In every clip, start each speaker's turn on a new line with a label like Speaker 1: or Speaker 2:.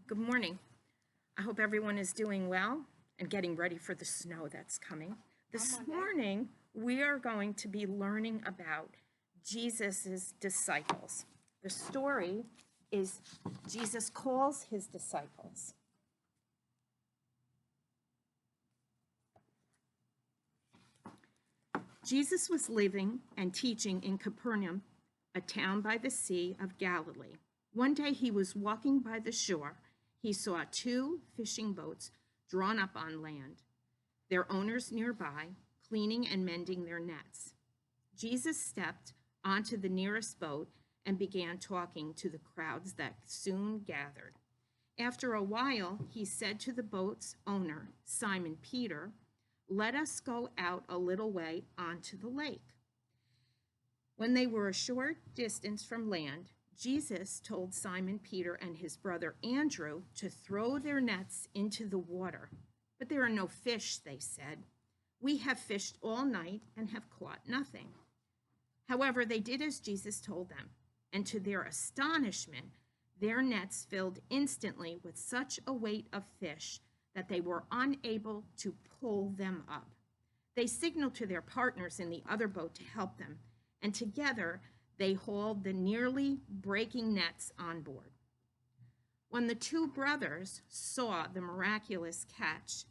Speaker 1: Good morning. I hope everyone is doing well and getting ready for the snow that's coming. This morning, we are going to be learning about Jesus' disciples. The story is Jesus calls his disciples. Jesus was living and teaching in Capernaum, a town by the Sea of Galilee. One day he was walking by the shore. He saw two fishing boats drawn up on land, their owners nearby, cleaning and mending their nets. Jesus stepped onto the nearest boat and began talking to the crowds that soon gathered. After a while, he said to the boat's owner, Simon Peter, "Let us go out a little way onto the lake." When they were a short distance from land, Jesus told Simon Peter and his brother Andrew to throw their nets into the water. "But there are no fish," they said. "We have fished all night and have caught nothing." However, they did as Jesus told them, and to their astonishment, their nets filled instantly with such a weight of fish that they were unable to pull them up. They signaled to their partners in the other boat to help them, and together they hauled the nearly breaking nets on board. When the two brothers saw the miraculous catch,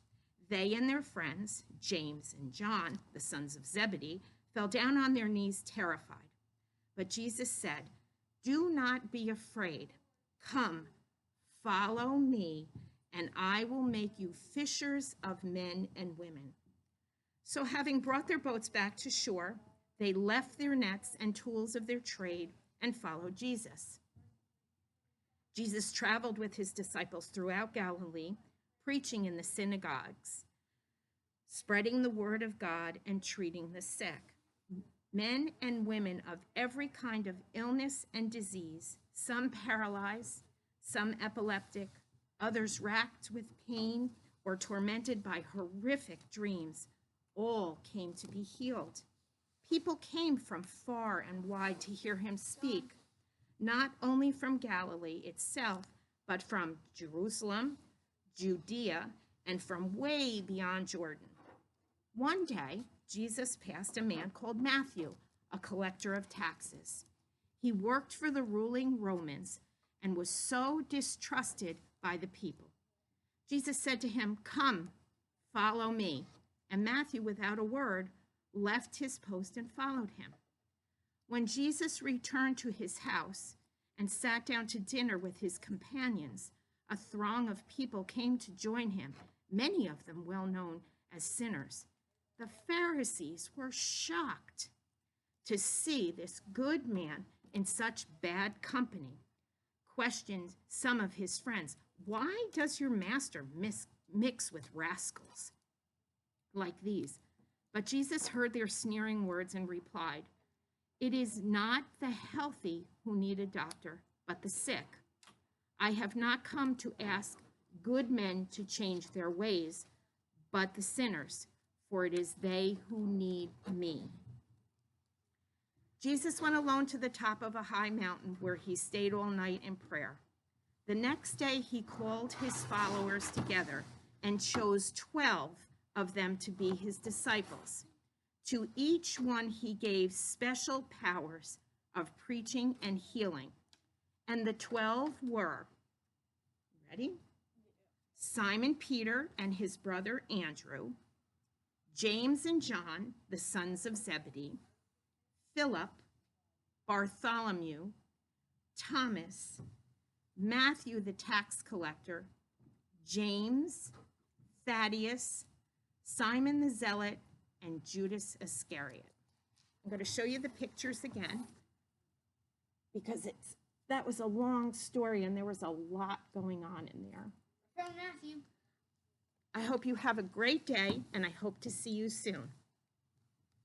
Speaker 1: they and their friends, James and John, the sons of Zebedee, fell down on their knees terrified. But Jesus said, "Do not be afraid. Come, follow me, and I will make you fishers of men and women." So having brought their boats back to shore, they left their nets and tools of their trade and followed Jesus. Jesus traveled with his disciples throughout Galilee, preaching in the synagogues, spreading the word of God and treating the sick. Men and women of every kind of illness and disease, some paralyzed, some epileptic, others racked with pain or tormented by horrific dreams, all came to be healed. People came from far and wide to hear him speak, not only from Galilee itself, but from Jerusalem, Judea, and from way beyond Jordan. One day, Jesus passed a man called Matthew, a collector of taxes. He worked for the ruling Romans and was so distrusted by the people. Jesus said to him, "Come, follow me." And Matthew, without a word, left his post and followed him. When Jesus returned to his house and sat down to dinner with his companions, a throng of people came to join him, many of them well known as sinners. The Pharisees were shocked to see this good man in such bad company. Questioned some of his friends, "Why does your master mix with rascals like these?" But Jesus heard their sneering words and replied, "It is not the healthy who need a doctor, but the sick. I have not come to ask good men to change their ways, but the sinners, for it is they who need me." Jesus went alone to the top of a high mountain where he stayed all night in prayer. The next day he called his followers together and chose 12 of them to be his disciples. To each one he gave special powers of preaching and healing. And the 12 were, ready? Simon Peter and his brother Andrew, James and John, the sons of Zebedee, Philip, Bartholomew, Thomas, Matthew the tax collector, James, Thaddeus, Simon the Zealot, and Judas Iscariot. I'm going to show you the pictures again because that was a long story and there was a lot going on in there.
Speaker 2: From Matthew.
Speaker 1: I hope you have a great day and I hope to see you soon.